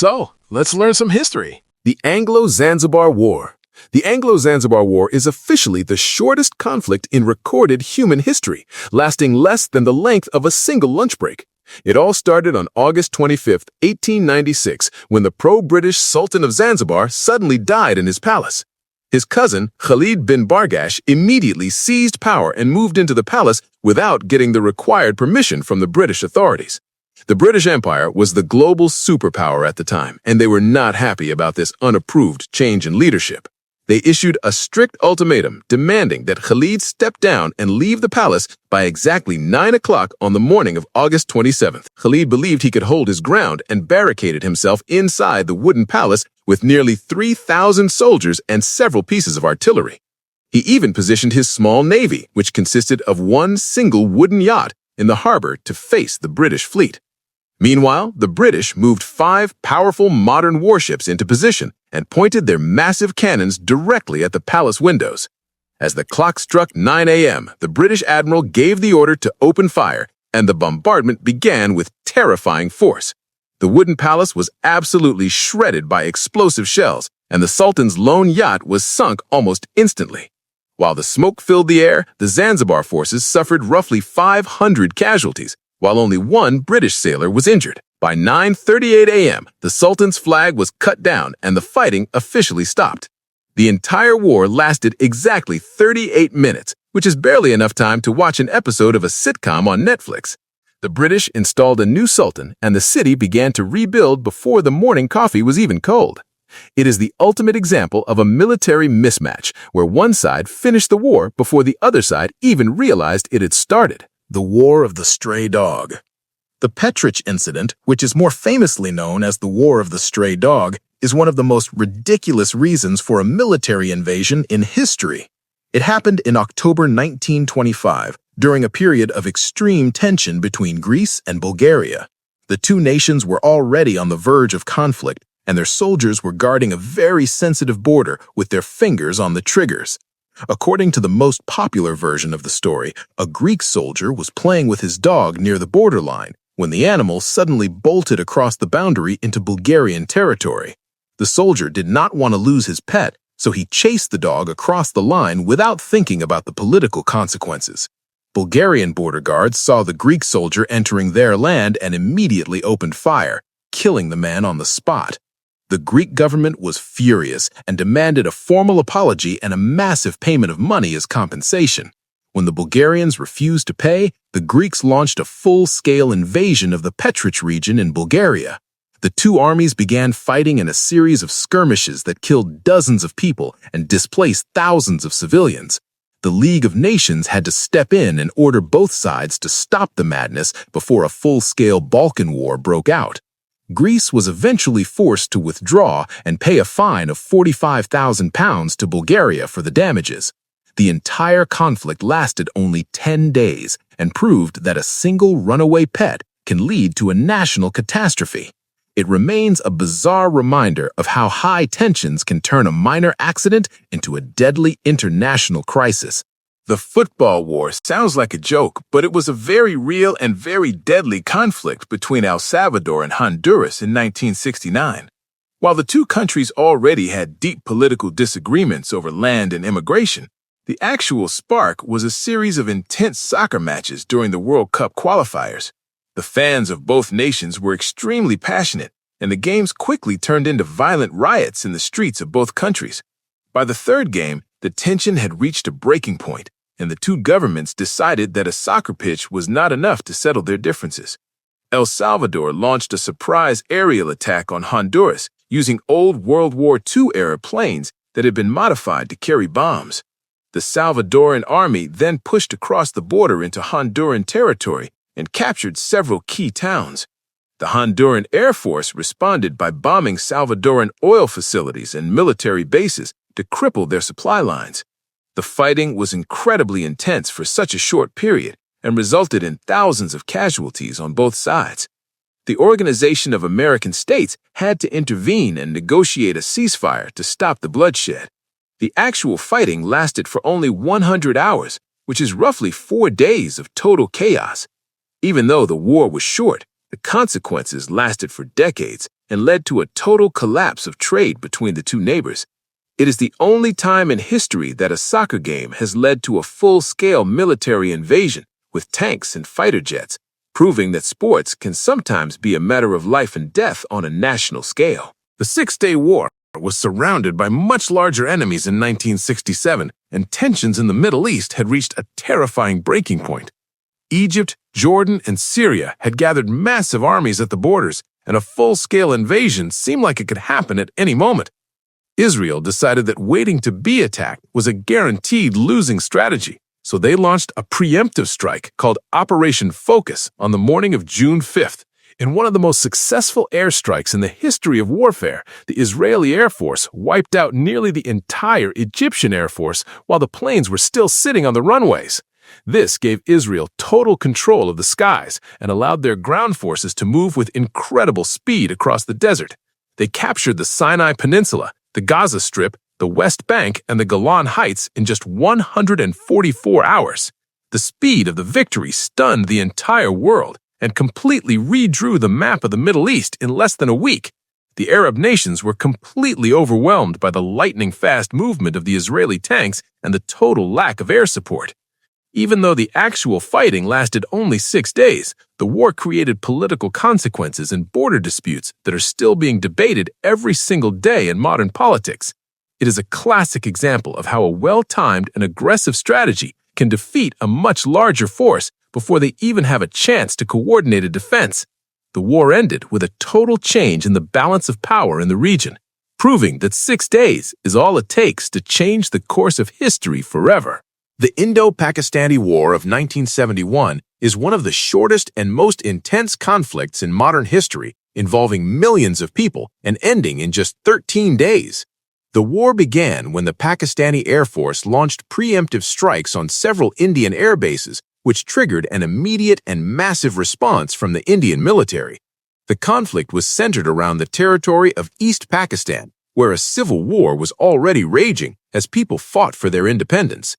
So, let's learn some history. The Anglo-Zanzibar War. The Anglo-Zanzibar War is officially the shortest conflict in recorded human history, lasting less than the length of a single lunch break. It all started on August 25, 1896, when the pro-British Sultan of Zanzibar suddenly died in his palace. His cousin, Khalid bin Bargash, immediately seized power and moved into the palace without getting the required permission from the British authorities. The British Empire was the global superpower at the time, and they were not happy about this unapproved change in leadership. They issued a strict ultimatum demanding that Khalid step down and leave the palace by exactly 9 o'clock on the morning of August 27th. Khalid believed he could hold his ground and barricaded himself inside the wooden palace with nearly 3,000 soldiers and several pieces of artillery. He even positioned his small navy, which consisted of one single wooden yacht, in the harbor to face the British fleet. Meanwhile, the British moved 5 powerful modern warships into position and pointed their massive cannons directly at the palace windows. As the clock struck 9 a.m., the British admiral gave the order to open fire, and the bombardment began with terrifying force. The wooden palace was absolutely shredded by explosive shells, and the Sultan's lone yacht was sunk almost instantly. While the smoke filled the air, the Zanzibar forces suffered roughly 500 casualties, while only one British sailor was injured. By 9:38 a.m., the Sultan's flag was cut down and the fighting officially stopped. The entire war lasted exactly 38 minutes, which is barely enough time to watch an episode of a sitcom on Netflix. The British installed a new sultan, and the city began to rebuild before the morning coffee was even cold. It is the ultimate example of a military mismatch, where one side finished the war before the other side even realized it had started. The War of the Stray Dog. The Petrich Incident, which is more famously known as the War of the Stray Dog, is one of the most ridiculous reasons for a military invasion in history. It happened in October 1925, during a period of extreme tension between Greece and Bulgaria. The two nations were already on the verge of conflict, and their soldiers were guarding a very sensitive border with their fingers on the triggers. According to the most popular version of the story, a Greek soldier was playing with his dog near the borderline when the animal suddenly bolted across the boundary into Bulgarian territory. The soldier did not want to lose his pet, so he chased the dog across the line without thinking about the political consequences. Bulgarian border guards saw the Greek soldier entering their land and immediately opened fire, killing the man on the spot. The Greek government was furious and demanded a formal apology and a massive payment of money as compensation. When the Bulgarians refused to pay, the Greeks launched a full-scale invasion of the Petrich region in Bulgaria. The two armies began fighting in a series of skirmishes that killed dozens of people and displaced thousands of civilians. The League of Nations had to step in and order both sides to stop the madness before a full-scale Balkan War broke out. Greece was eventually forced to withdraw and pay a fine of £45,000 to Bulgaria for the damages. The entire conflict lasted only 10 days and proved that a single runaway pet can lead to a national catastrophe. It remains a bizarre reminder of how high tensions can turn a minor accident into a deadly international crisis. The football war sounds like a joke, but it was a very real and very deadly conflict between El Salvador and Honduras in 1969. While the two countries already had deep political disagreements over land and immigration, the actual spark was a series of intense soccer matches during the World Cup qualifiers. The fans of both nations were extremely passionate, and the games quickly turned into violent riots in the streets of both countries. By the third game, the tension had reached a breaking point, and the two governments decided that a soccer pitch was not enough to settle their differences. El Salvador launched a surprise aerial attack on Honduras using old World War II-era planes that had been modified to carry bombs. The Salvadoran army then pushed across the border into Honduran territory and captured several key towns. The Honduran Air Force responded by bombing Salvadoran oil facilities and military bases to cripple their supply lines. The fighting was incredibly intense for such a short period and resulted in thousands of casualties on both sides. The Organization of American States had to intervene and negotiate a ceasefire to stop the bloodshed. The actual fighting lasted for only 100 hours, which is roughly 4 days of total chaos. Even though the war was short, the consequences lasted for decades and led to a total collapse of trade between the two neighbors. It is the only time in history that a soccer game has led to a full-scale military invasion with tanks and fighter jets, proving that sports can sometimes be a matter of life and death on a national scale. The Six-Day War was surrounded by much larger enemies in 1967, and tensions in the Middle East had reached a terrifying breaking point. Egypt, Jordan, and Syria had gathered massive armies at the borders, and a full-scale invasion seemed like it could happen at any moment. Israel decided that waiting to be attacked was a guaranteed losing strategy, so they launched a preemptive strike called Operation Focus on the morning of June 5th. In one of the most successful airstrikes in the history of warfare, the Israeli Air Force wiped out nearly the entire Egyptian Air Force while the planes were still sitting on the runways. This gave Israel total control of the skies and allowed their ground forces to move with incredible speed across the desert. They captured the Sinai Peninsula, the Gaza Strip, the West Bank, and the Golan Heights in just 144 hours. The speed of the victory stunned the entire world and completely redrew the map of the Middle East in less than a week. The Arab nations were completely overwhelmed by the lightning-fast movement of the Israeli tanks and the total lack of air support. Even though the actual fighting lasted only 6 days, the war created political consequences and border disputes that are still being debated every single day in modern politics. It is a classic example of how a well-timed and aggressive strategy can defeat a much larger force before they even have a chance to coordinate a defense. The war ended with a total change in the balance of power in the region, proving that 6 days is all it takes to change the course of history forever. The Indo Pakistani War of 1971 is one of the shortest and most intense conflicts in modern history, involving millions of people and ending in just 13 days. The war began when the Pakistani Air Force launched preemptive strikes on several Indian air bases, which triggered an immediate and massive response from the Indian military. The conflict was centered around the territory of East Pakistan, where a civil war was already raging as people fought for their independence.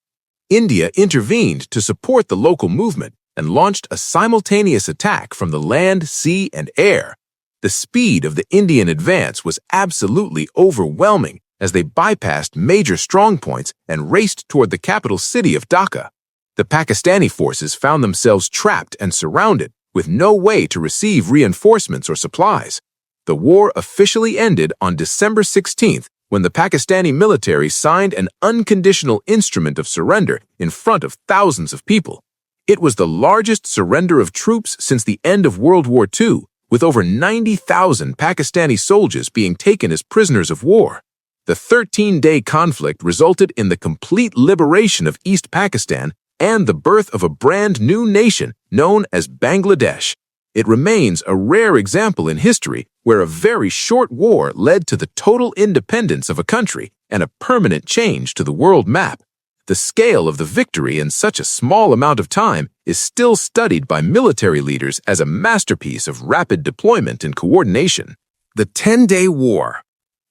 India intervened to support the local movement and launched a simultaneous attack from the land, sea, and air. The speed of the Indian advance was absolutely overwhelming as they bypassed major strongpoints and raced toward the capital city of Dhaka. The Pakistani forces found themselves trapped and surrounded, with no way to receive reinforcements or supplies. The war officially ended on December 16th, when the Pakistani military signed an unconditional instrument of surrender in front of thousands of people. It was the largest surrender of troops since the end of World War II, with over 90,000 Pakistani soldiers being taken as prisoners of war. The 13-day conflict resulted in the complete liberation of East Pakistan and the birth of a brand new nation known as Bangladesh. It remains a rare example in history where a very short war led to the total independence of a country and a permanent change to the world map. The scale of the victory in such a small amount of time is still studied by military leaders as a masterpiece of rapid deployment and coordination. The 10-Day War.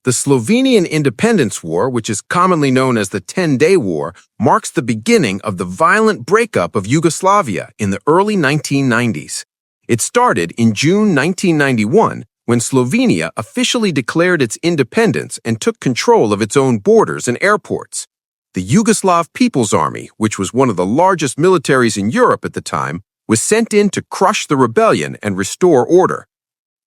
The Slovenian Independence War, which is commonly known as the 10-Day War, marks the beginning of the violent breakup of Yugoslavia in the early 1990s. It started in June 1991 when Slovenia officially declared its independence and took control of its own borders and airports. The Yugoslav People's Army, which was one of the largest militaries in Europe at the time, was sent in to crush the rebellion and restore order.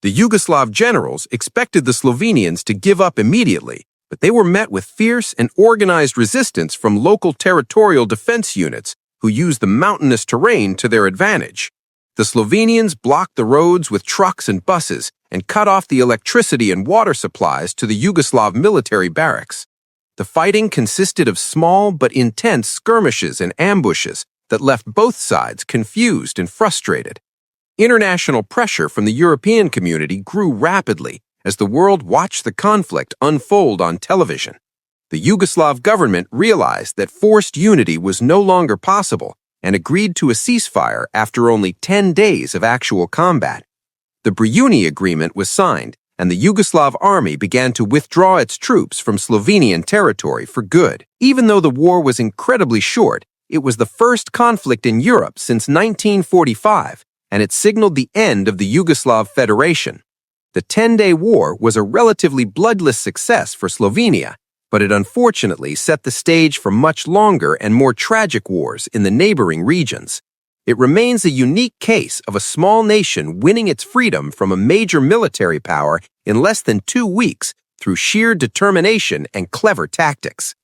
The Yugoslav generals expected the Slovenians to give up immediately, but they were met with fierce and organized resistance from local territorial defense units who used the mountainous terrain to their advantage. The Slovenians blocked the roads with trucks and buses and cut off the electricity and water supplies to the Yugoslav military barracks. The fighting consisted of small but intense skirmishes and ambushes that left both sides confused and frustrated. International pressure from the European community grew rapidly as the world watched the conflict unfold on television. The Yugoslav government realized that forced unity was no longer possible and agreed to a ceasefire after only 10 days of actual combat. The Briuni Agreement was signed, and the Yugoslav army began to withdraw its troops from Slovenian territory for good. Even though the war was incredibly short, it was the first conflict in Europe since 1945, and it signaled the end of the Yugoslav Federation. The 10-Day War was a relatively bloodless success for Slovenia, but it unfortunately set the stage for much longer and more tragic wars in the neighboring regions. It remains a unique case of a small nation winning its freedom from a major military power in less than 2 weeks through sheer determination and clever tactics.